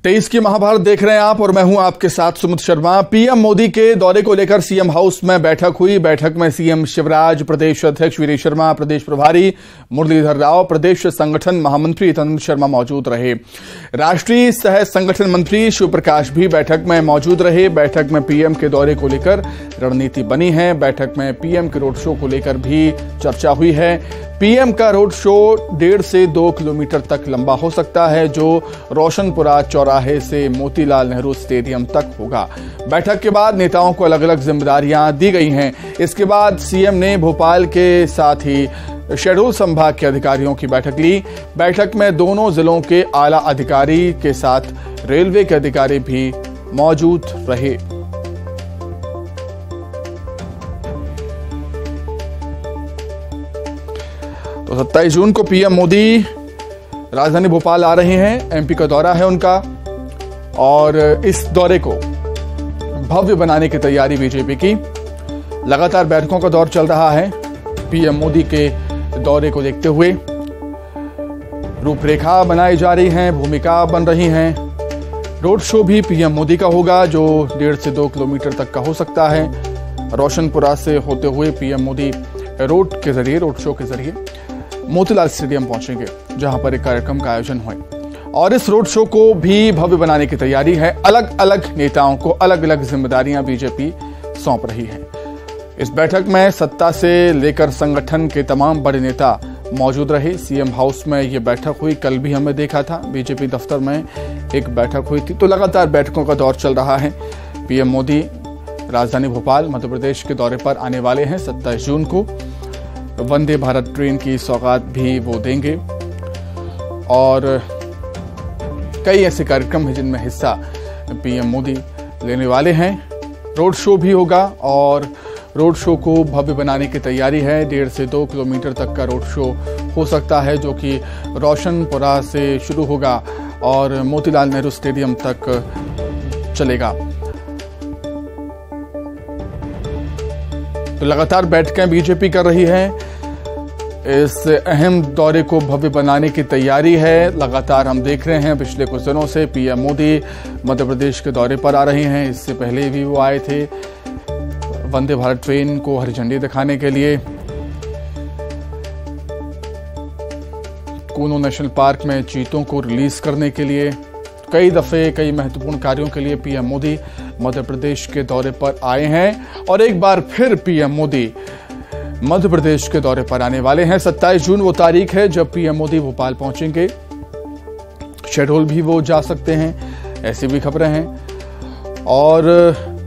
23 की महाभारत देख रहे हैं आप और मैं हूं आपके साथ सुमित शर्मा। पीएम मोदी के दौरे को लेकर सीएम हाउस में बैठक हुई। बैठक में सीएम शिवराज, प्रदेश अध्यक्ष वीरेश शर्मा, प्रदेश प्रभारी मुरलीधर राव, प्रदेश संगठन महामंत्री तंत्र शर्मा मौजूद रहे। राष्ट्रीय सह संगठन मंत्री शिव प्रकाश भी बैठक में मौजूद रहे। बैठक में पीएम के दौरे को लेकर रणनीति बनी है। बैठक में पीएम के रोड शो को लेकर भी चर्चा हुई है। पीएम का रोड शो 1.5 से 2 किलोमीटर तक लंबा हो सकता है, जो रोशनपुरा चौराहे से मोतीलाल नेहरू स्टेडियम तक होगा। बैठक के बाद नेताओं को अलग अलग जिम्मेदारियां दी गई हैं। इसके बाद सीएम ने भोपाल के साथ ही शहडोल संभाग के अधिकारियों की बैठक ली। बैठक में दोनों जिलों के आला अधिकारी के साथ रेलवे के अधिकारी भी मौजूद रहे। तो 27 जून को पीएम मोदी राजधानी भोपाल आ रहे हैं। एमपी का दौरा है उनका और इस दौरे को भव्य बनाने की तैयारी बीजेपी की। लगातार बैठकों का दौर चल रहा है। पीएम मोदी के दौरे को देखते हुए रूपरेखा बनाई जा रही है, भूमिका बन रही है। रोड शो भी पीएम मोदी का होगा, जो 1.5 से 2 किलोमीटर तक का हो सकता है। रोशनपुरा से होते हुए पीएम मोदी रोड शो के जरिए मोतीलाल स्टेडियम पहुंचेंगे, जहां पर एक कार्यक्रम का आयोजन हुए और इस रोड शो को भी भव्य बनाने की तैयारी है। अलग अलग नेताओं को अलग अलग जिम्मेदारियां बीजेपी सौंप रही है। इस बैठक में सत्ता से लेकर संगठन के तमाम बड़े नेता मौजूद रहे। सीएम हाउस में यह बैठक हुई। कल भी हमने देखा था बीजेपी दफ्तर में एक बैठक हुई थी। तो लगातार बैठकों का दौर चल रहा है। पीएम मोदी राजधानी भोपाल मध्य प्रदेश के दौरे पर आने वाले हैं। 27 जून को वंदे भारत ट्रेन की सौगात भी वो देंगे और कई ऐसे कार्यक्रम हैं जिनमें हिस्सा पीएम मोदी लेने वाले हैं। रोड शो भी होगा और रोड शो को भव्य बनाने की तैयारी है। 1.5 से 2 किलोमीटर तक का रोड शो हो सकता है, जो कि रोशनपुरा से शुरू होगा और मोतीलाल नेहरू स्टेडियम तक चलेगा। तो लगातार बैठकें बीजेपी कर रही है। इस अहम दौरे को भव्य बनाने की तैयारी है। लगातार हम देख रहे हैं पिछले कुछ दिनों से पीएम मोदी मध्य प्रदेश के दौरे पर आ रहे हैं। इससे पहले भी वो आए थे वंदे भारत ट्रेन को हरी झंडी दिखाने के लिए। कूनो नेशनल पार्क में चीतों को रिलीज करने के लिए कई दफे कई महत्वपूर्ण कार्यों के लिए पीएम मोदी मध्य प्रदेश के दौरे पर आए हैं और एक बार फिर पीएम मोदी मध्य प्रदेश के दौरे पर आने वाले हैं। 27 जून वो तारीख है जब पीएम मोदी भोपाल पहुंचेंगे। शहडोल भी वो जा सकते हैं, ऐसी भी खबरें हैं। और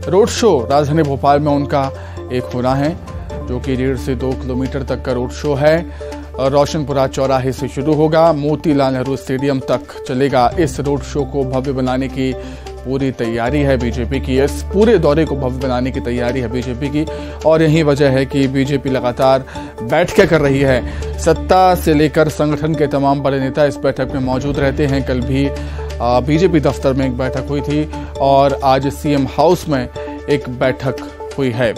रोड शो राजधानी भोपाल में उनका एक होना है, जो कि 1.5 से 2 किलोमीटर तक का रोड शो है। रोशनपुरा चौराहे से शुरू होगा, मोतीलाल नेहरू स्टेडियम तक चलेगा। इस रोड शो को भव्य बनाने की पूरी तैयारी है बीजेपी की। इस पूरे दौरे को भव्य बनाने की तैयारी है बीजेपी की और यही वजह है कि बीजेपी लगातार बैठकें कर रही है। सत्ता से लेकर संगठन के तमाम बड़े नेता इस बैठक में मौजूद रहते हैं। कल भी बीजेपी दफ्तर में एक बैठक हुई थी और आज सीएम हाउस में एक बैठक हुई है।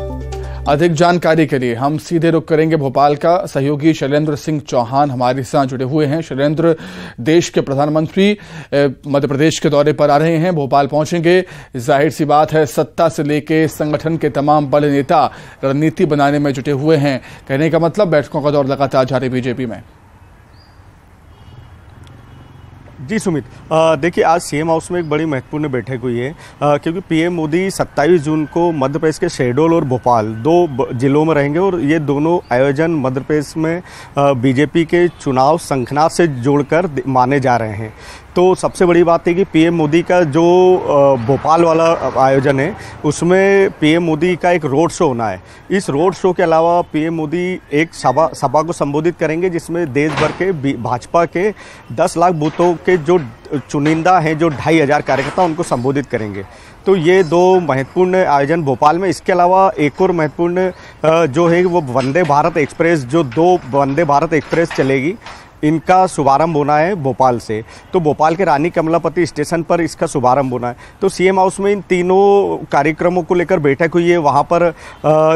अधिक जानकारी के लिए हम सीधे रुख करेंगे भोपाल का। सहयोगी शैलेंद्र सिंह चौहान हमारे साथ जुड़े हुए हैं। शैलेंद्र, देश के प्रधानमंत्री मध्य प्रदेश के दौरे पर आ रहे हैं, भोपाल पहुंचेंगे। जाहिर सी बात है सत्ता से लेके संगठन के तमाम बड़े नेता रणनीति बनाने में जुटे हुए हैं। कहने का मतलब बैठकों का दौर लगातार जारी बीजेपी में। जी सुमित, देखिए आज सीएम हाउस में एक बड़ी महत्वपूर्ण बैठक हुई है, क्योंकि पीएम मोदी 27 जून को मध्य प्रदेश के शहडोल और भोपाल 2 जिलों में रहेंगे और ये दोनों आयोजन मध्य प्रदेश में बीजेपी के चुनाव शंखनाद से जोड़कर माने जा रहे हैं। तो सबसे बड़ी बात है कि पीएम मोदी का जो भोपाल वाला आयोजन है उसमें पीएम मोदी का एक रोड शो होना है। इस रोड शो के अलावा पीएम मोदी एक सभा को संबोधित करेंगे, जिसमें देश भर के भाजपा के 10 लाख बूथों के जो चुनिंदा हैं, जो 2500 कार्यकर्ता, उनको संबोधित करेंगे। तो ये 2 महत्वपूर्ण आयोजन भोपाल में। इसके अलावा एक और महत्वपूर्ण जो है वो वंदे भारत एक्सप्रेस, जो 2 वंदे भारत एक्सप्रेस चलेगी इनका शुभारंभ होना है भोपाल से। तो भोपाल के रानी कमलापति स्टेशन पर इसका शुभारंभ होना है। तो सीएम हाउस में इन तीनों कार्यक्रमों को लेकर बैठक हुई है। वहाँ पर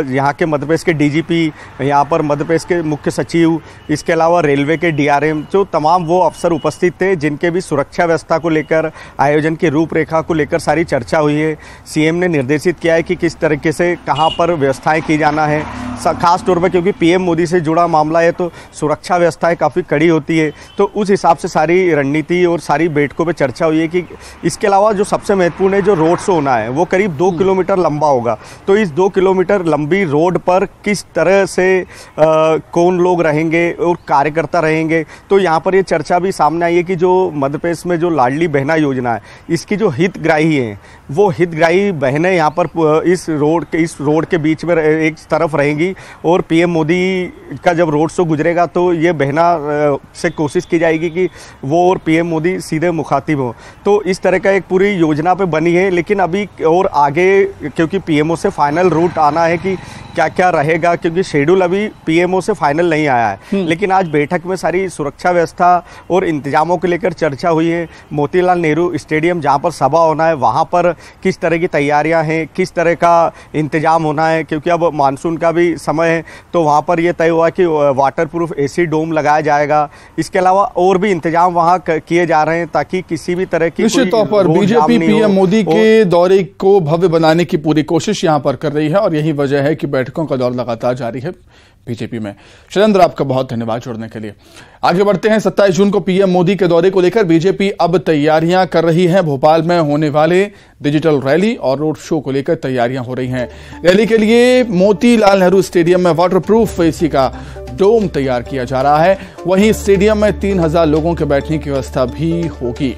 यहाँ के मध्य प्रदेश के डीजीपी, यहाँ पर मध्य प्रदेश के मुख्य सचिव, इसके अलावा रेलवे के डीआरएम, जो तमाम वो अफसर उपस्थित थे जिनके भी सुरक्षा व्यवस्था को लेकर, आयोजन की रूपरेखा को लेकर सारी चर्चा हुई है। सीएम ने निर्देशित किया है कि किस तरीके से कहाँ पर व्यवस्थाएं की जाना है, खास तौर पर क्योंकि पीएम मोदी से जुड़ा मामला है तो सुरक्षा व्यवस्थाएं काफ़ी कड़ी होती है। तो उस हिसाब से सारी रणनीति और सारी बैठकों पे चर्चा हुई है कि इसके अलावा जो सबसे महत्वपूर्ण है, जो रोड शो होना है वो करीब 2 किलोमीटर लंबा होगा। तो इस 2 किलोमीटर लंबी रोड पर किस तरह से कौन लोग रहेंगे और कार्यकर्ता रहेंगे। तो यहाँ पर ये चर्चा भी सामने आई है कि जो मध्य प्रदेश में जो लाडली बहना योजना है, इसकी जो हितग्राही हैं वो हितग्राही बहनें यहाँ पर इस रोड के बीच में एक तरफ रहेंगी और पीएम मोदी का जब रोड शो गुजरेगा तो ये बहना से कोशिश की जाएगी कि वो और पीएम मोदी सीधे मुखातिब हो। तो इस तरह का एक पूरी योजना पे बनी है। लेकिन अभी और आगे क्योंकि पीएमओ से फाइनल रूट आना है कि क्या क्या रहेगा, क्योंकि शेड्यूल अभी पीएमओ से फाइनल नहीं आया है। लेकिन आज बैठक में सारी सुरक्षा व्यवस्था और इंतजामों को लेकर चर्चा हुई है। मोतीलाल नेहरू स्टेडियम जहां पर सभा होना है वहां पर किस तरह की तैयारियां हैं, किस तरह का इंतजाम होना है, क्योंकि अब मानसून का भी समय है। तो वहां पर यह तय हुआ कि वाटर प्रूफ एसी डोम लगाया जाएगा। इसके अलावा और भी इंतजाम वहां किए जा रहे हैं ताकि किसी भी तरह की निश्चित तौर पर बीजेपी पीएम मोदी के दौरे को भव्य बनाने की पूरी कोशिश यहां पर कर रही है और यही वजह है कि बैठकों का दौर लगातार जारी है बीजेपी में। शैलेंद्र, आपका बहुत धन्यवाद जुड़ने के लिए। आगे बढ़ते हैं। 27 जून को पीएम मोदी के दौरे को लेकर बीजेपी अब तैयारियां कर रही है। भोपाल में होने वाले डिजिटल रैली और रोड शो को लेकर तैयारियां हो रही हैं। रैली के लिए मोतीलाल नेहरू स्टेडियम में वाटरप्रूफ एसी का डोम तैयार किया जा रहा है। वहीं स्टेडियम में 3000 लोगों के बैठने की व्यवस्था भी होगी।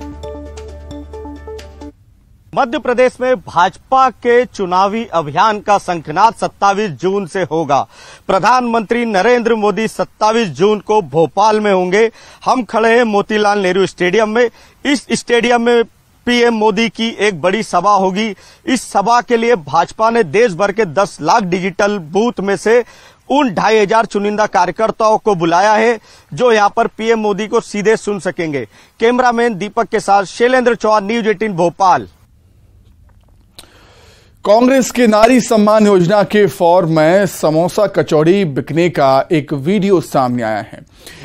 मध्य प्रदेश में भाजपा के चुनावी अभियान का शंखनाद 27 जून से होगा। प्रधानमंत्री नरेंद्र मोदी 27 जून को भोपाल में होंगे। हम खड़े हैं मोतीलाल नेहरू स्टेडियम में। इस स्टेडियम में पीएम मोदी की एक बड़ी सभा होगी। इस सभा के लिए भाजपा ने देश भर के 10 लाख डिजिटल बूथ में से उन 2500 चुनिंदा कार्यकर्ताओं को बुलाया है जो यहां पर पीएम मोदी को सीधे सुन सकेंगे। कैमरामैन दीपक के साथ शैलेंद्र चौहान, न्यूज 18 भोपाल। कांग्रेस की नारी सम्मान योजना के फॉर्म में समोसा कचौड़ी बिकने का एक वीडियो सामने आया है।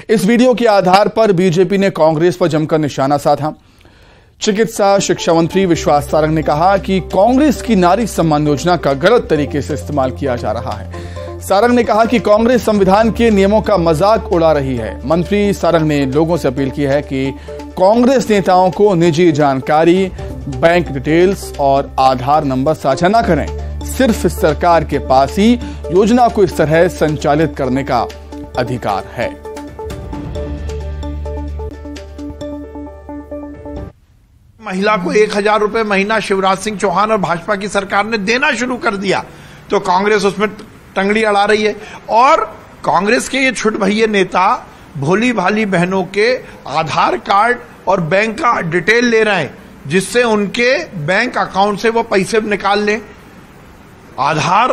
इस वीडियो के आधार पर बीजेपी ने कांग्रेस पर जमकर निशाना साधा। चिकित्सा शिक्षा मंत्री विश्वास सारंग ने कहा कि कांग्रेस की नारी सम्मान योजना का गलत तरीके से इस्तेमाल किया जा रहा है। सारंग ने कहा कि कांग्रेस संविधान के नियमों का मजाक उड़ा रही है। मंत्री सारंग ने लोगों से अपील की है कि कांग्रेस नेताओं को निजी जानकारी, बैंक डिटेल्स और आधार नंबर साझा न करें। सिर्फ सरकार के पास ही योजना को इस तरह संचालित करने का अधिकार है। महिला को 1000 रुपए महीना शिवराज सिंह चौहान और भाजपा की सरकार ने देना शुरू कर दिया तो कांग्रेस उसमें टंगड़ी अड़ा रही है। और कांग्रेस के ये छुट भैये नेता भोली भाली बहनों के आधार कार्ड और बैंक का डिटेल ले रहे हैं जिससे उनके बैंक अकाउंट से वो पैसे निकाल लें। आधार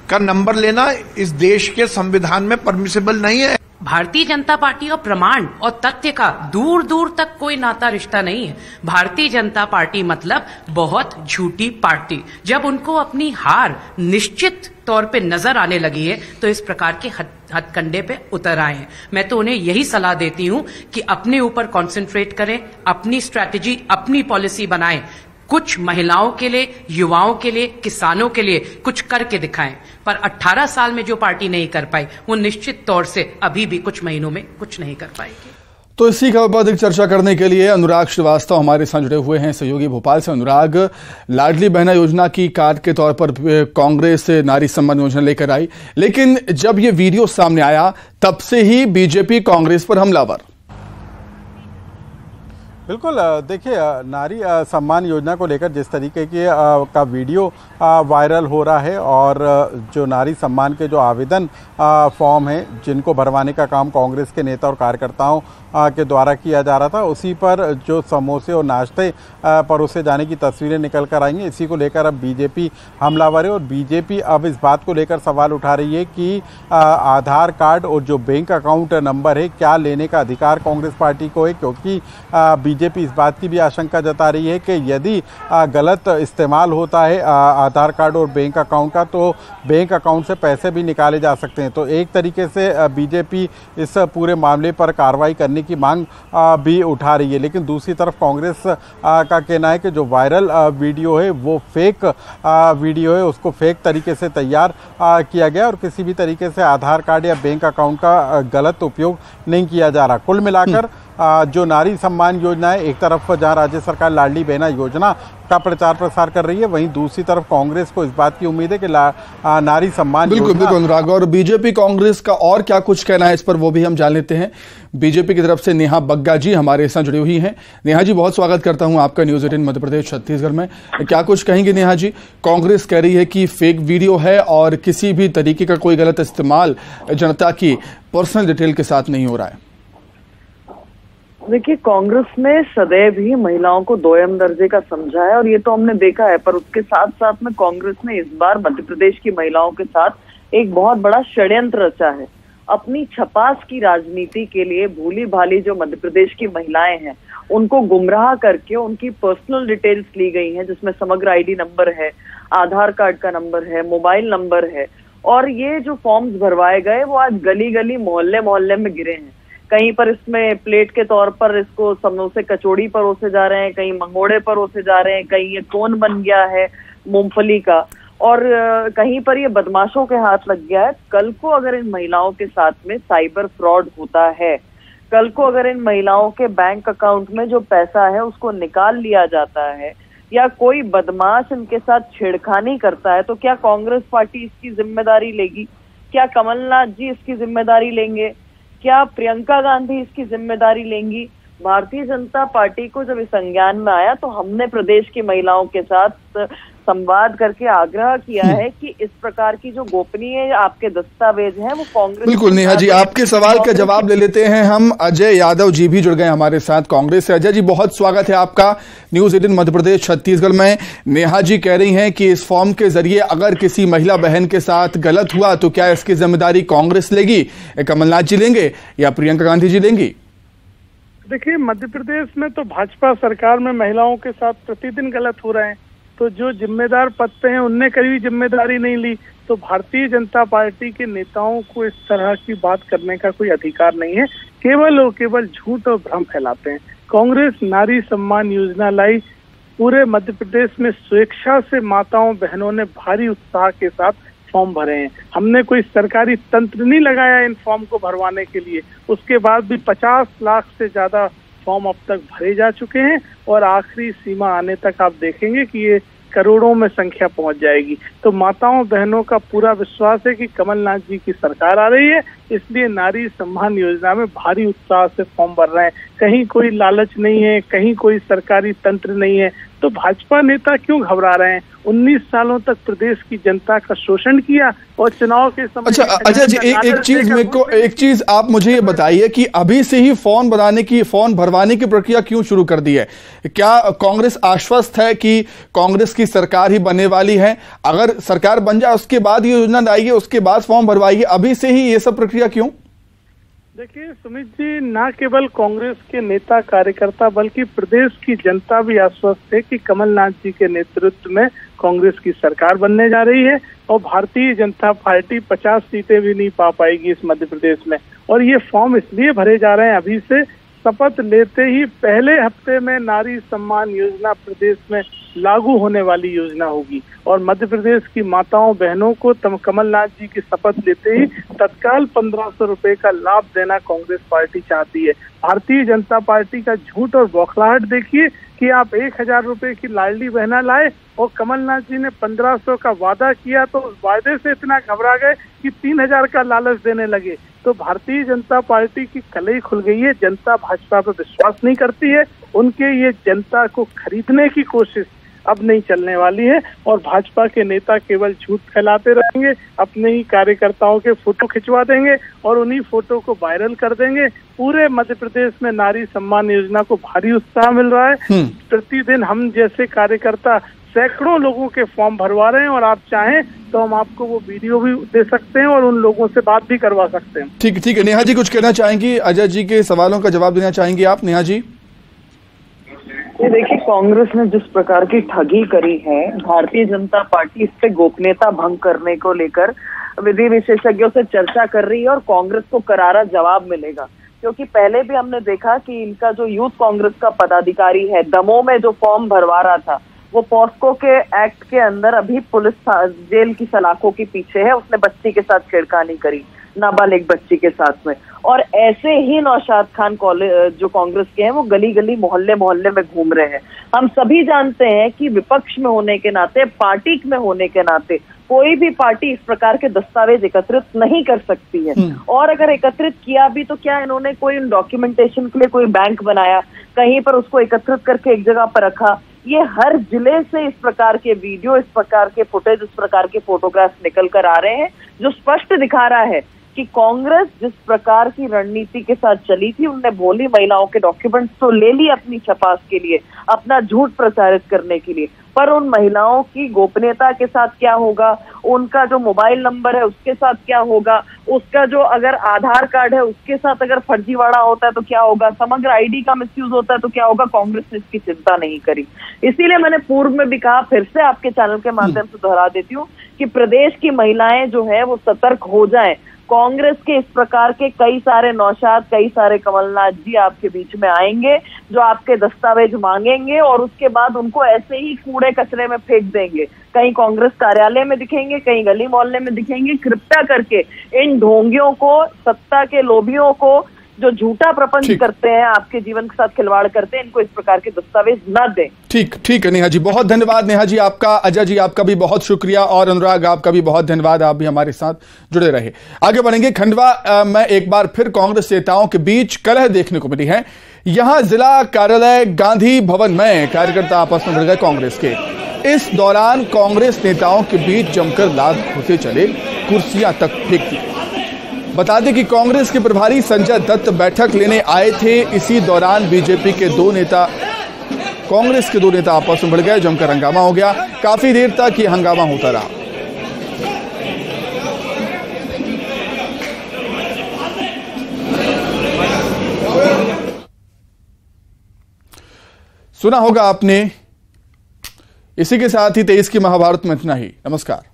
का नंबर लेना इस देश के संविधान में परमिसिबल नहीं है। भारतीय जनता पार्टी और प्रमाण और तथ्य का दूर दूर तक कोई नाता रिश्ता नहीं है। भारतीय जनता पार्टी मतलब बहुत झूठी पार्टी। जब उनको अपनी हार निश्चित तौर पे नजर आने लगी है तो इस प्रकार के हथकंडे पे उतर आए हैं। मैं तो उन्हें यही सलाह देती हूं कि अपने ऊपर कंसंट्रेट करें, अपनी स्ट्रैटेजी, अपनी पॉलिसी बनाएं। कुछ महिलाओं के लिए, युवाओं के लिए, किसानों के लिए कुछ करके दिखाएं। पर 18 साल में जो पार्टी नहीं कर पाई वो निश्चित तौर से अभी भी कुछ महीनों में कुछ नहीं कर पाएगी। तो इसी खबर पर अधिक चर्चा करने के लिए अनुराग श्रीवास्तव हमारे साथ जुड़े हुए हैं, सहयोगी भोपाल से। अनुराग, लाडली बहना योजना की कार्ड के तौर पर कांग्रेस नारी सम्मान योजना लेकर आई, लेकिन जब ये वीडियो सामने आया तब से ही बीजेपी कांग्रेस पर हमलावर। बिल्कुल। देखिए, नारी सम्मान योजना को लेकर जिस तरीके की का वीडियो वायरल हो रहा है और जो नारी सम्मान के जो आवेदन फॉर्म हैं जिनको भरवाने का काम कांग्रेस के नेता और कार्यकर्ताओं के द्वारा किया जा रहा था, उसी पर जो समोसे और नाश्ते परोसे जाने की तस्वीरें निकल कर आई हैं, इसी को लेकर अब बीजेपी हमलावर है। और बीजेपी अब इस बात को लेकर सवाल उठा रही है कि आधार कार्ड और जो बैंक अकाउंट नंबर है, क्या लेने का अधिकार कांग्रेस पार्टी को है, क्योंकि बीजेपी इस बात की भी आशंका जता रही है कि यदि गलत इस्तेमाल होता है आधार कार्ड और बैंक अकाउंट का, तो बैंक अकाउंट से पैसे भी निकाले जा सकते हैं। तो एक तरीके से बीजेपी इस पूरे मामले पर कार्रवाई करने की मांग भी उठा रही है। लेकिन दूसरी तरफ कांग्रेस का कहना है कि जो वायरल वीडियो है वो फेक वीडियो है, उसको फेक तरीके से तैयार किया गया और किसी भी तरीके से आधार कार्ड या बैंक अकाउंट का गलत उपयोग नहीं किया जा रहा। कुल मिलाकर जो नारी सम्मान योजना है, एक तरफ जहां राज्य सरकार लाडली बहना योजना का प्रचार प्रसार कर रही है, वहीं दूसरी तरफ कांग्रेस को इस बात की उम्मीद है कि नारी सम्मान बिल्कुल अनुराग। और बीजेपी कांग्रेस का और क्या कुछ कहना है इस पर वो भी हम जान लेते हैं। बीजेपी की तरफ से नेहा बग्गा जी हमारे साथ जुड़ी हुई हैं। नेहा जी, बहुत स्वागत करता हूं आपका न्यूज 18 मध्य प्रदेश छत्तीसगढ़ में। क्या कुछ कहेंगे नेहा जी? कांग्रेस कह रही है कि फेक वीडियो है और किसी भी तरीके का कोई गलत इस्तेमाल जनता की पर्सनल डिटेल के साथ नहीं हो रहा है। देखिए, कांग्रेस ने सदैव ही महिलाओं को दोयम दर्जे का समझा है और ये तो हमने देखा है, पर उसके साथ साथ में कांग्रेस ने इस बार मध्य प्रदेश की महिलाओं के साथ एक बहुत बड़ा षड्यंत्र रचा है। अपनी छपास की राजनीति के लिए भूली भाली जो मध्य प्रदेश की महिलाएं हैं उनको गुमराह करके उनकी पर्सनल डिटेल्स ली गई हैं, जिसमें समग्र आईडी नंबर है, आधार कार्ड का नंबर है, मोबाइल नंबर है, और ये जो फॉर्म्स भरवाए गए वो आज गली गली मोहल्ले मोहल्ले में गिरे हैं। कहीं पर इसमें प्लेट के तौर पर इसको समोसे कचौड़ी परोसे जा रहे हैं, कहीं मंगोड़े परोसे जा रहे हैं, कहीं ये कोन बन गया है मूंगफली का, और कहीं पर ये बदमाशों के हाथ लग गया है। कल को अगर इन महिलाओं के साथ में साइबर फ्रॉड होता है, कल को अगर इन महिलाओं के बैंक अकाउंट में जो पैसा है उसको निकाल लिया जाता है या कोई बदमाश इनके साथ छेड़खानी करता है, तो क्या कांग्रेस पार्टी इसकी जिम्मेदारी लेगी? क्या कमलनाथ जी इसकी जिम्मेदारी लेंगे? क्या प्रियंका गांधी इसकी जिम्मेदारी लेंगी? भारतीय जनता पार्टी को जब इस संज्ञान में आया तो हमने प्रदेश की महिलाओं के साथ संवाद करके आग्रह किया है कि इस प्रकार की जो गोपनीय आपके दस्तावेज हैं वो कांग्रेस। बिल्कुल नेहा जी, आपके सवाल का जवाब ले लेते हैं हम। अजय यादव जी भी जुड़ गए हमारे साथ कांग्रेस से। अजय जी, बहुत स्वागत है आपका न्यूज 18 मध्य प्रदेश छत्तीसगढ़ में। नेहा जी कह रही हैं कि इस फॉर्म के जरिए अगर किसी महिला बहन के साथ गलत हुआ तो क्या इसकी जिम्मेदारी कांग्रेस लेगी, कमलनाथ जी लेंगे या प्रियंका गांधी जी लेंगी? देखिए, मध्य प्रदेश में तो भाजपा सरकार में महिलाओं के साथ प्रतिदिन गलत हो रहे हैं, तो जो जिम्मेदार पद पे हैं उनने कभी जिम्मेदारी नहीं ली, तो भारतीय जनता पार्टी के नेताओं को इस तरह की बात करने का कोई अधिकार नहीं है। केवल और केवल झूठ और भ्रम फैलाते हैं। कांग्रेस नारी सम्मान योजना लाई, पूरे मध्य प्रदेश में स्वेच्छा से माताओं बहनों ने भारी उत्साह के साथ फॉर्म भरे हैं। हमने कोई सरकारी तंत्र नहीं लगाया इन फॉर्म को भरवाने के लिए। उसके बाद भी 50 लाख से ज्यादा फॉर्म अब तक भरे जा चुके हैं और आखिरी सीमा आने तक आप देखेंगे कि ये करोड़ों में संख्या पहुंच जाएगी। तो माताओं बहनों का पूरा विश्वास है कि कमलनाथ जी की सरकार आ रही है, इसलिए नारी सम्मान योजना में भारी उत्साह से फॉर्म भर रहे हैं। कहीं कोई लालच नहीं है, कहीं कोई सरकारी तंत्र नहीं है, तो भाजपा नेता क्यों घबरा रहे हैं? 19 सालों तक प्रदेश की जनता का शोषण किया और चुनाव के समय। अच्छा अजय जी, एक चीज आप मुझे ये बताइए कि अभी से ही फॉर्म भरवाने की प्रक्रिया क्यों शुरू कर दी है? क्या कांग्रेस आश्वस्त है कि कांग्रेस की सरकार ही बनने वाली है? अगर सरकार बन जाए उसके बाद ये योजना लाइए, उसके बाद फॉर्म भरवाइए, अभी से ही ये सब प्रक्रिया क्यों? देखिए सुमित जी, ना केवल कांग्रेस के नेता कार्यकर्ता बल्कि प्रदेश की जनता भी आश्वस्त है कि कमलनाथ जी के नेतृत्व में कांग्रेस की सरकार बनने जा रही है और भारतीय जनता पार्टी 50 सीटें भी नहीं पा पाएगी इस मध्य प्रदेश में। और ये फॉर्म इसलिए भरे जा रहे हैं, अभी से शपथ लेते ही पहले हफ्ते में नारी सम्मान योजना प्रदेश में लागू होने वाली योजना होगी और मध्य प्रदेश की माताओं बहनों को कमलनाथ जी की शपथ लेते ही तत्काल 1500 रुपए का लाभ देना कांग्रेस पार्टी चाहती है। भारतीय जनता पार्टी का झूठ और बौखलाहट देखिए कि आप 1000 रुपए की लाडली बहना लाए और कमलनाथ जी ने 1500 का वादा किया तो उस वायदे से इतना घबरा गए कि 3000 का लालच देने लगे। तो भारतीय जनता पार्टी की कलई खुल गई है। जनता भाजपा पर विश्वास नहीं करती है, उनके ये जनता को खरीदने की कोशिश अब नहीं चलने वाली है और भाजपा के नेता केवल झूठ फैलाते रहेंगे, अपने ही कार्यकर्ताओं के फोटो खिंचवा देंगे और उन्हीं फोटो को वायरल कर देंगे। पूरे मध्य प्रदेश में नारी सम्मान योजना को भारी उत्साह मिल रहा है। प्रतिदिन हम जैसे कार्यकर्ता सैकड़ों लोगों के फॉर्म भरवा रहे हैं और आप चाहें तो हम आपको वो वीडियो भी दे सकते हैं और उन लोगों से बात भी करवा सकते हैं। ठीक है। नेहा जी कुछ कहना चाहेंगी? अजय जी के सवालों का जवाब देना चाहेंगी आप? नेहा जी ये देखिए, कांग्रेस ने जिस प्रकार की ठगी करी है, भारतीय जनता पार्टी इस पे गोपनीयता भंग करने को लेकर विधि विशेषज्ञों से चर्चा कर रही है और कांग्रेस को करारा जवाब मिलेगा। क्योंकि पहले भी हमने देखा कि इनका जो यूथ कांग्रेस का पदाधिकारी है, दमोह में जो फॉर्म भरवा रहा था, वो पॉस्को के एक्ट के अंदर अभी पुलिस जेल की सलाखों के पीछे है। उसने बच्ची के साथ छेड़खानी करी, नाबालिग बच्ची के साथ में। और ऐसे ही नौशाद खान जो कांग्रेस के हैं, वो गली गली मोहल्ले मोहल्ले में घूम रहे हैं। हम सभी जानते हैं कि विपक्ष में होने के नाते, पार्टी में होने के नाते, कोई भी पार्टी इस प्रकार के दस्तावेज एकत्रित नहीं कर सकती है। और अगर एकत्रित किया भी तो क्या इन्होंने कोई डॉक्यूमेंटेशन के लिए कोई बैंक बनाया, कहीं पर उसको एकत्रित करके एक जगह पर रखा? ये हर जिले से इस प्रकार के वीडियो, इस प्रकार के फुटेज, इस प्रकार के फोटोग्राफ्स निकल कर आ रहे हैं, जो स्पष्ट दिखा रहा है कि कांग्रेस जिस प्रकार की रणनीति के साथ चली थी, उनने भोली महिलाओं के डॉक्यूमेंट्स तो ले लिए अपनी छपास के लिए, अपना झूठ प्रचारित करने के लिए, पर उन महिलाओं की गोपनीयता के साथ क्या होगा, उनका जो मोबाइल नंबर है उसके साथ क्या होगा, उसका जो अगर आधार कार्ड है उसके साथ अगर फर्जीवाड़ा होता है तो क्या होगा, समग्र आईडी का मिसयूज होता है तो क्या होगा, कांग्रेस ने इसकी चिंता नहीं करी। इसीलिए मैंने पूर्व में भी कहा, फिर से आपके चैनल के माध्यम से दोहरा देती हूँ कि प्रदेश की महिलाएं जो है वो सतर्क हो जाएं। कांग्रेस के इस प्रकार के कई सारे नौशाद, कई सारे कमलनाथ जी आपके बीच में आएंगे जो आपके दस्तावेज मांगेंगे और उसके बाद उनको ऐसे ही कूड़े कचरे में फेंक देंगे। कहीं कांग्रेस कार्यालय में दिखेंगे, कहीं गली मोहल्ले में दिखेंगे। कृपया करके इन ढोंगियों को, सत्ता के लोभियों को, जो झूठा प्रपंच करते हैं, आपके जीवन के साथ खिलवाड़ करते हैं, इनको इस प्रकार के दस्तावेज न दें। ठीक है नेहा जी, बहुत धन्यवाद। नेहा जी आपका, अजय जी आपका भी बहुत शुक्रिया और अनुराग आपका भी बहुत धन्यवाद, आप भी हमारे साथ जुड़े रहे। आगे बढ़ेंगे। खंडवा में एक बार फिर कांग्रेस नेताओं के बीच कलह देखने को मिली है। यहां जिला कार्यालय गांधी भवन में कार्यकर्ता आपस में भिड़ गए कांग्रेस के। इस दौरान कांग्रेस नेताओं के बीच जमकर लात घुसे चले, कुर्सियां तक फेंक दी। बता दें कि कांग्रेस के प्रभारी संजय दत्त बैठक लेने आए थे। इसी दौरान बीजेपी के कांग्रेस के दो नेता आपस में भिड़ गए, जमकर हंगामा हो गया। काफी देर तक ये हंगामा होता रहा। सुना होगा आपने। इसी के साथ ही 23 की महाभारत में इतना ही। नमस्कार।